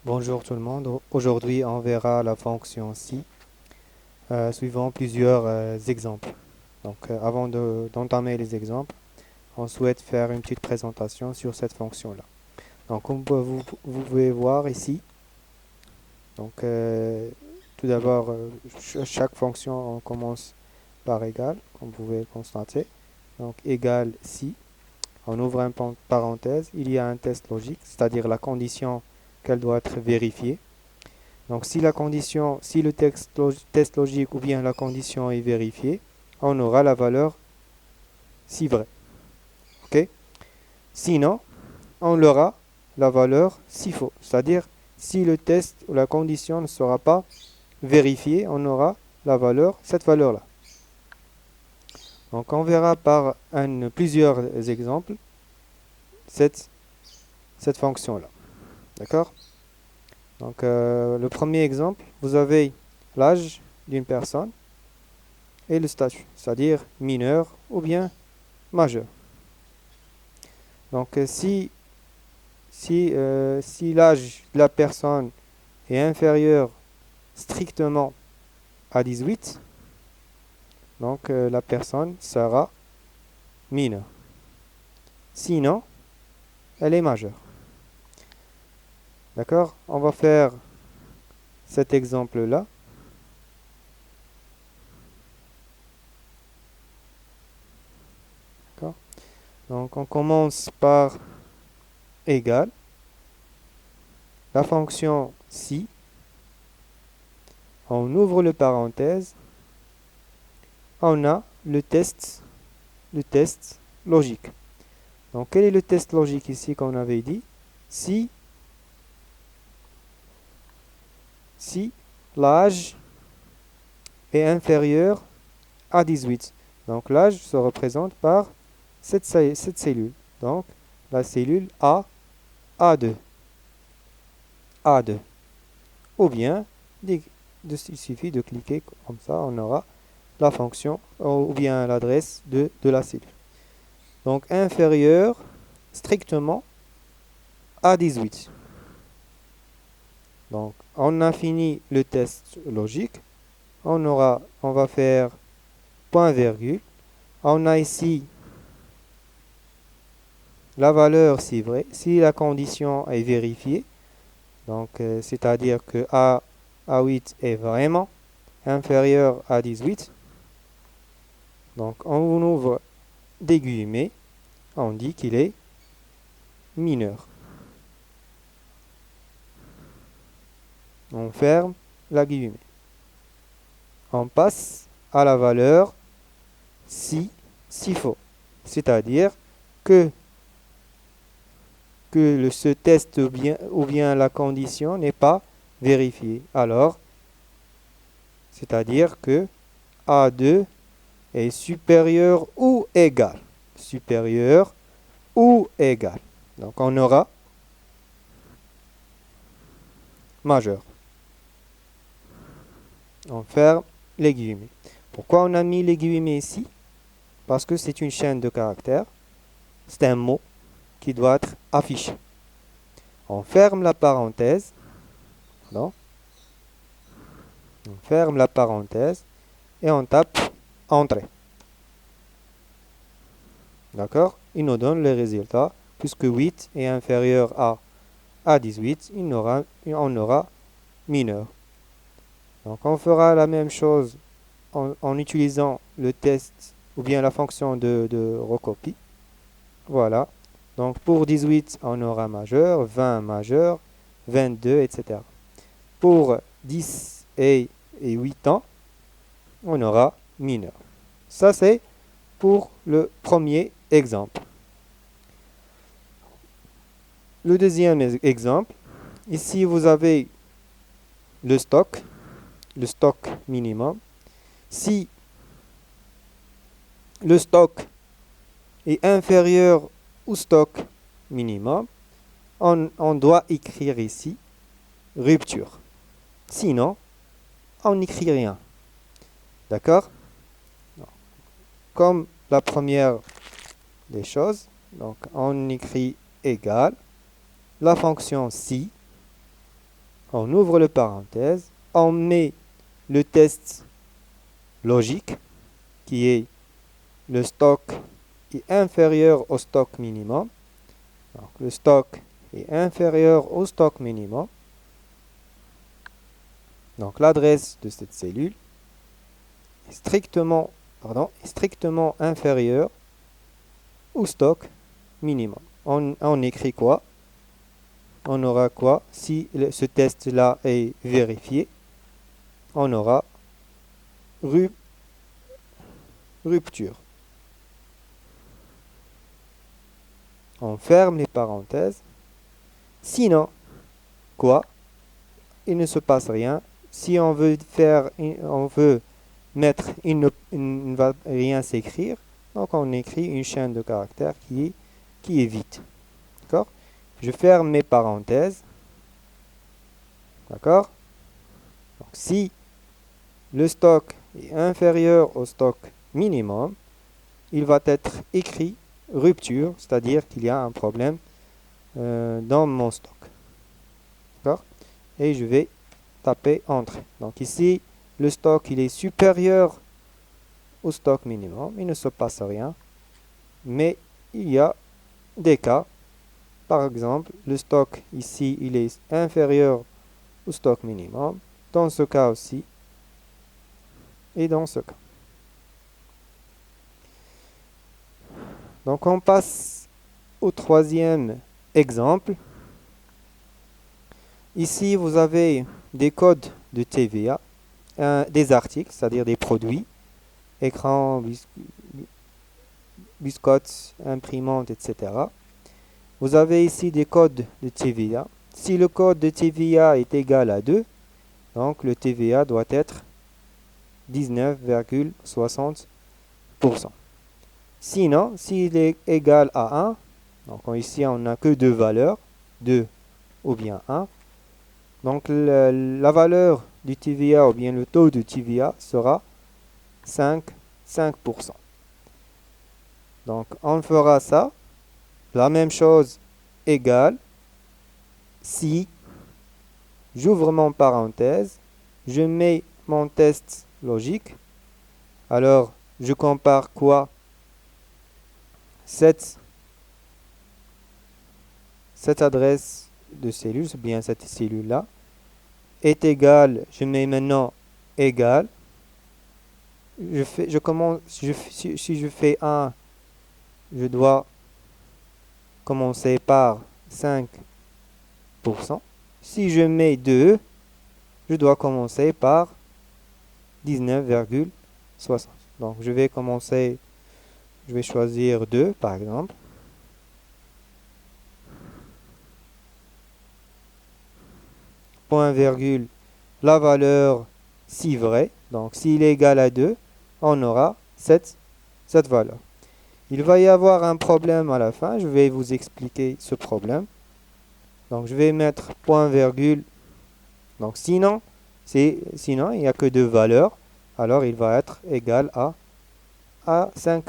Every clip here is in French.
Bonjour tout le monde. Aujourd'hui, on verra la fonction si suivant plusieurs exemples. Donc, d'entamer les exemples, on souhaite faire une petite présentation sur cette fonction-là. Donc, comme vous pouvez voir ici, donc, tout d'abord, chaque fonction, on commence par égal, comme vous pouvez constater. Donc, égal si, on ouvre une parenthèse, il y a un test logique, c'est-à-dire la condition qu'elle doit être vérifiée. Donc si si le test logique ou bien la condition est vérifiée, on aura la valeur si vrai. Ok? Sinon, on aura la valeur si faux. C'est-à-dire, si le test ou la condition ne sera pas vérifiée, on aura cette valeur-là. Donc on verra par plusieurs exemples cette, cette fonction-là. D'accord? Donc le premier exemple, vous avez l'âge d'une personne et le statut, c'est-à-dire mineur ou bien majeur. Donc si l'âge de la personne est inférieur strictement à 18, donc la personne sera mineure. Sinon, elle est majeure. D'accord? On va faire cet exemple-là. D'accord? Donc on commence par égal. La fonction si, on ouvre le parenthèse, on a le test logique. Donc quel est le test logique ici qu'on avait dit? Si l'âge est inférieur à 18. Donc l'âge se représente par cette cellule. Donc la cellule A2. A2. Ou bien, il suffit de cliquer comme ça, on aura la fonction ou bien l'adresse de la cellule. Donc inférieur strictement à 18. Donc on a fini le test logique. On va faire point virgule. On a ici la valeur si vrai, si la condition est vérifiée. Donc c'est-à-dire que A8 est vraiment inférieur à 18. Donc on ouvre des guillemets, on dit qu'il est mineur. On ferme la guillemets. On passe à la valeur si faux. C'est-à-dire que ce test ou bien la condition n'est pas vérifiée. Alors, c'est-à-dire que A2 est supérieur ou égal. Supérieur ou égal. Donc on aura majeur. On ferme les guillemets. Pourquoi on a mis les guillemets ici? Parce que c'est une chaîne de caractères. C'est un mot qui doit être affiché. On ferme la parenthèse. Non? On ferme la parenthèse et on tape Entrée. D'accord? Il nous donne le résultat. Puisque 8 est inférieur à 18, on aura mineur. Donc on fera la même chose en utilisant le test ou bien la fonction de recopie. Voilà. Donc pour 18, on aura majeur, 20 majeur, 22, etc. Pour 10 et 8 ans, on aura mineur. Ça, c'est pour le premier exemple. Le deuxième exemple, ici vous avez le stock minimum. Si le stock est inférieur au stock minimum, on doit écrire ici rupture. Sinon, on n'écrit rien. D'accord? Comme la première des choses, donc on écrit égal la fonction si On ouvre le parenthèse, on met le test logique qui est le stock est inférieur au stock minimum. Donc, le stock est inférieur au stock minimum. Donc l'adresse de cette cellule est strictement inférieure au stock minimum. On écrit quoi? On aura quoi? Si ce test-là est vérifié, on aura rupture. On ferme les parenthèses. Sinon, quoi? Il ne se passe rien. Si on veut mettre, il ne va rien s'écrire. Donc on écrit une chaîne de caractères qui est vide. D'accord? Je ferme mes parenthèses. D'accord? Donc si le stock est inférieur au stock minimum, il va être écrit rupture, c'est-à-dire qu'il y a un problème dans mon stock. D'accord? Et je vais taper Entrée. Donc ici, le stock il est supérieur au stock minimum. Il ne se passe rien. Mais il y a des cas. Par exemple, le stock ici, il est inférieur au stock minimum. Dans ce cas aussi. Et dans ce cas. Donc on passe au troisième exemple. Ici, vous avez des codes de TVA, des articles, c'est-à-dire des produits, écran, biscottes, imprimantes, etc. Vous avez ici des codes de TVA. Si le code de TVA est égal à 2, donc le TVA doit être 19,60%. Sinon, s'il est égal à 1, donc ici on n'a que deux valeurs, 2 ou bien 1, donc la valeur du TVA ou bien le taux de TVA sera 5%. Donc on fera ça, la même chose égale si j'ouvre mon parenthèse, je mets mon test logique, alors je compare quoi? Cette adresse de cellule, c'est bien cette cellule-là, est égale, je mets maintenant égal, si je fais 1, je dois commencer par 5%. Si je mets 2, je dois commencer par 19,60. Donc je vais choisir 2 par exemple. Point virgule, la valeur si vrai. Donc s'il est égal à 2, on aura cette valeur. Il va y avoir un problème à la fin. Je vais vous expliquer ce problème. Donc je vais mettre point virgule. Donc sinon, il n'y a que deux valeurs. Alors il va être égal à 5%.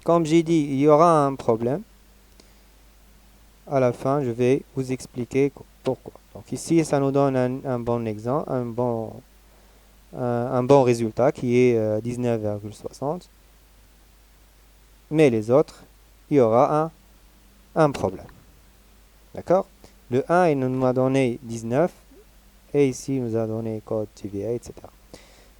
Comme j'ai dit, il y aura un problème. À la fin, je vais vous expliquer pourquoi. Donc ici, ça nous donne un bon exemple, un bon résultat qui est 19,60. Mais les autres, il y aura un problème. D'accord? Le 1, il nous a donné 19. Et ici, il nous a donné code TVA, etc.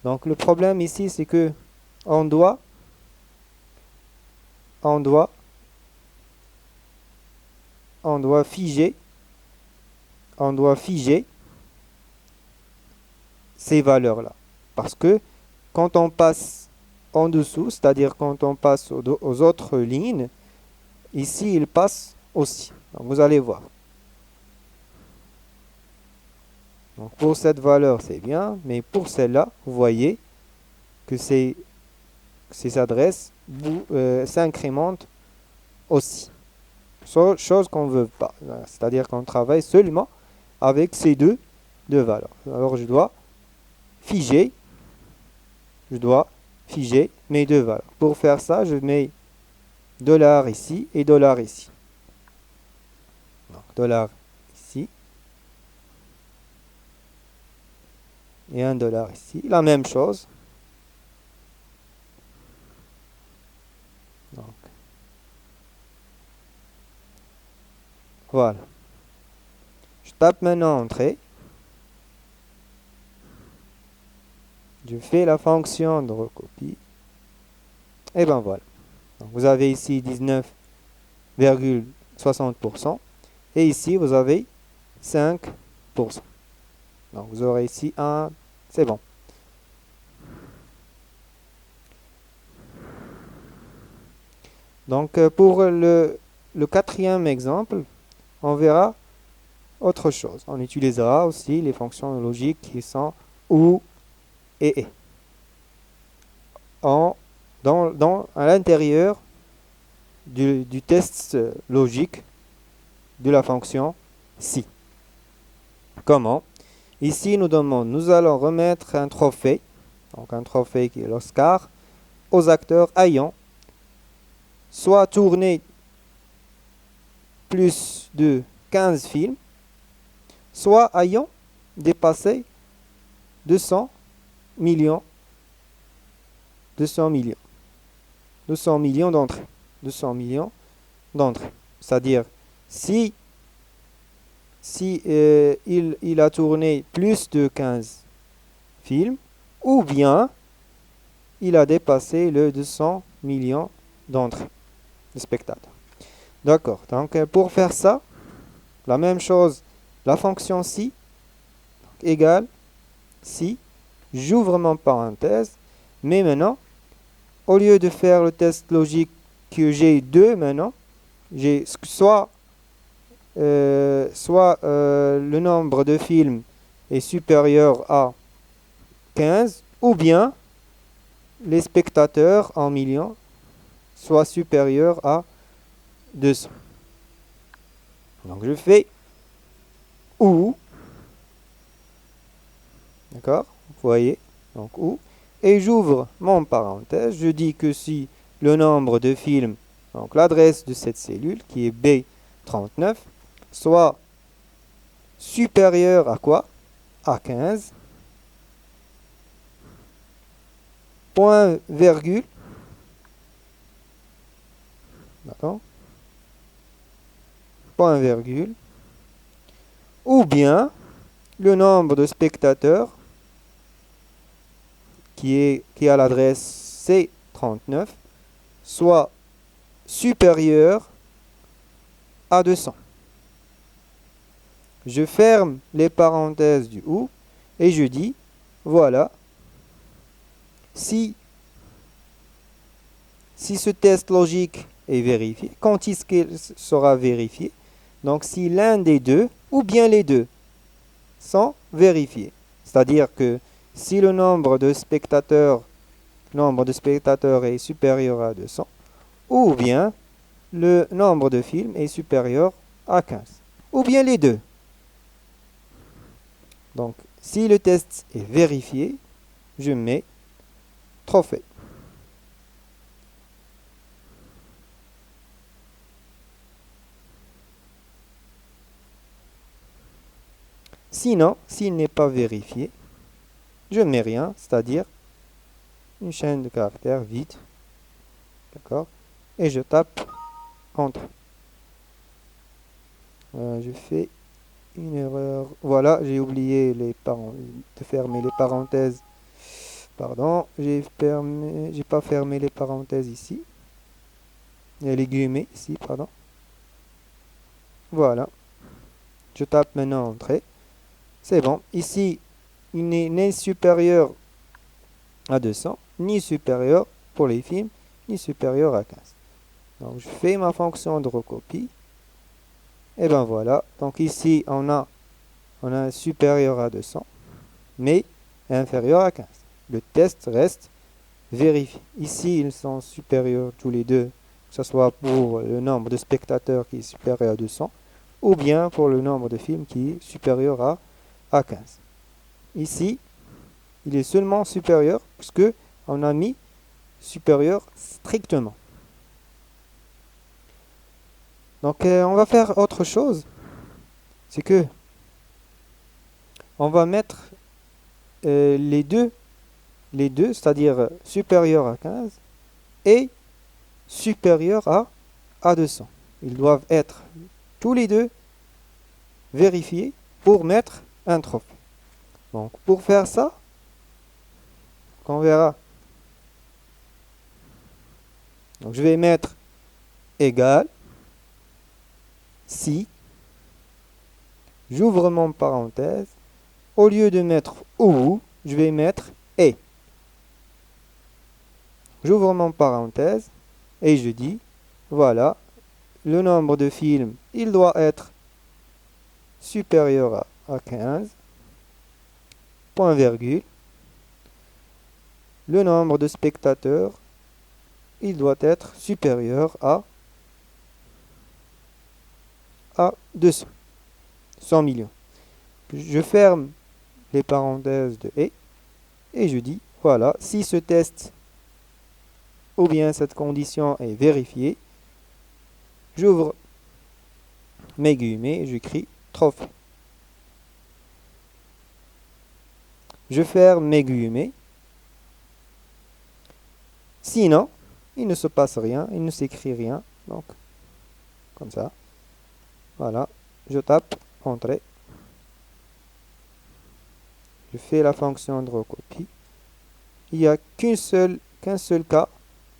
Donc le problème ici, c'est que on doit figer ces valeurs-là. Parce que quand on passe en dessous, c'est-à-dire quand on passe aux autres lignes, ici, il passe aussi. Donc, vous allez voir. Donc, pour cette valeur, c'est bien, mais pour celle-là, vous voyez que ces adresses s'incrémentent aussi. Chose qu'on ne veut pas. C'est-à-dire qu'on travaille seulement avec ces deux valeurs. Alors, je dois figer mes deux valeurs. Pour faire ça, je mets $ ici et $ ici. Donc, $ ici et $1 ici. La même chose. Donc, voilà. Je tape maintenant entrée. Je fais la fonction de recopie. Et ben voilà. Donc, vous avez ici 19,60%. Et ici, vous avez 5%. Donc, vous aurez ici un. C'est bon. Donc, pour le quatrième exemple, on verra autre chose. On utilisera aussi les fonctions logiques qui sont ou et. À l'intérieur du test logique de la fonction si. Comment? Ici, nous allons remettre un trophée, donc un trophée qui est l'Oscar, aux acteurs ayant soit tourné plus de 15 films, soit ayant dépassé 200 millions, 200 millions, 200 millions d'entrées, 200 millions d'entrées. C'est-à-dire, si il a tourné plus de 15 films, ou bien il a dépassé le 200 millions d'entrées de spectateurs. D'accord. Donc, pour faire ça, la même chose, la fonction si égale si, j'ouvre mon parenthèse, mais maintenant, au lieu de faire le test logique que j'ai 2 maintenant, j'ai soit le nombre de films est supérieur à 15, ou bien les spectateurs en millions soient supérieurs à 200. Donc je fais ou, d'accord, vous voyez, donc ou, et j'ouvre mon parenthèse, je dis que si le nombre de films, donc l'adresse de cette cellule qui est B39, soit supérieur à quoi? À 15, point virgule, d'accord, point virgule, ou bien le nombre de spectateurs qui a l'adresse C39 soit supérieur à 200. Je ferme les parenthèses du ou et je dis voilà, si ce test logique est vérifié, quand est-ce qu'il sera vérifié? Donc si l'un des deux ou bien les deux sont vérifiés. C'est-à-dire que si le nombre de spectateurs est supérieur à 200, ou bien le nombre de films est supérieur à 15, ou bien les deux. Donc, si le test est vérifié, je mets trophée. Sinon, s'il n'est pas vérifié, je ne mets rien, c'est-à-dire une chaîne de caractères vide. D'accord? Et je tape Entrée. Je fais une erreur. Voilà, j'ai oublié de fermer les parenthèses. Pardon, j'ai pas fermé les parenthèses ici. Il y a les guillemets ici, pardon. Voilà. Je tape maintenant Entrée. C'est bon. Ici, il n'est ni supérieur à 200, ni supérieur pour les films, ni supérieur à 15. Donc, je fais ma fonction de recopie. Et ben voilà. Donc, ici, on a supérieur à 200, mais inférieur à 15. Le test reste vérifié. Ici, ils sont supérieurs tous les deux, que ce soit pour le nombre de spectateurs qui est supérieur à 200, ou bien pour le nombre de films qui est supérieur à 15. Ici, il est seulement supérieur, puisque on a mis supérieur strictement. Donc, on va faire autre chose. C'est que on va mettre les deux, c'est-à-dire supérieur à 15 et supérieur à 200. Ils doivent être tous les deux vérifiés pour mettre un trophée. Donc, pour faire ça, on verra. Donc, je vais mettre égal si, j'ouvre mon parenthèse, au lieu de mettre ou, je vais mettre et. J'ouvre mon parenthèse et je dis, voilà, le nombre de films, il doit être supérieur à 15, point virgule. Le nombre de spectateurs, il doit être supérieur à 200, 100 millions. Je ferme les parenthèses de et je dis, voilà, si ce test ou bien cette condition est vérifiée, j'ouvre mes guillemets et j'écris trophée. Je ferme mes guillemets. Sinon, il ne se passe rien, il ne s'écrit rien. Donc, comme ça. Voilà. Je tape Entrée. Je fais la fonction de recopie. Il n'y a qu'un seul cas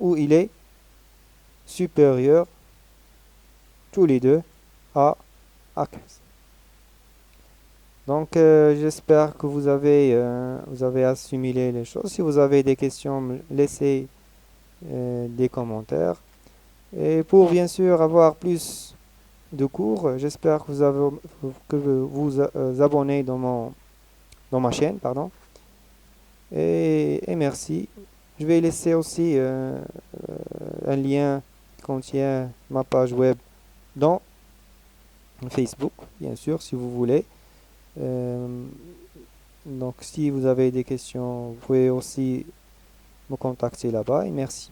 où il est supérieur tous les deux à 15. Donc, j'espère que vous avez assimilé les choses. Si vous avez des questions, laissez des commentaires. Et pour bien sûr avoir plus de cours, j'espère que vous abonnez dans ma chaîne, pardon. Et merci. Je vais laisser aussi un lien qui contient ma page web dans Facebook, bien sûr, si vous voulez. Euh, donc, si vous avez des questions, vous pouvez aussi me contacter là-bas et merci.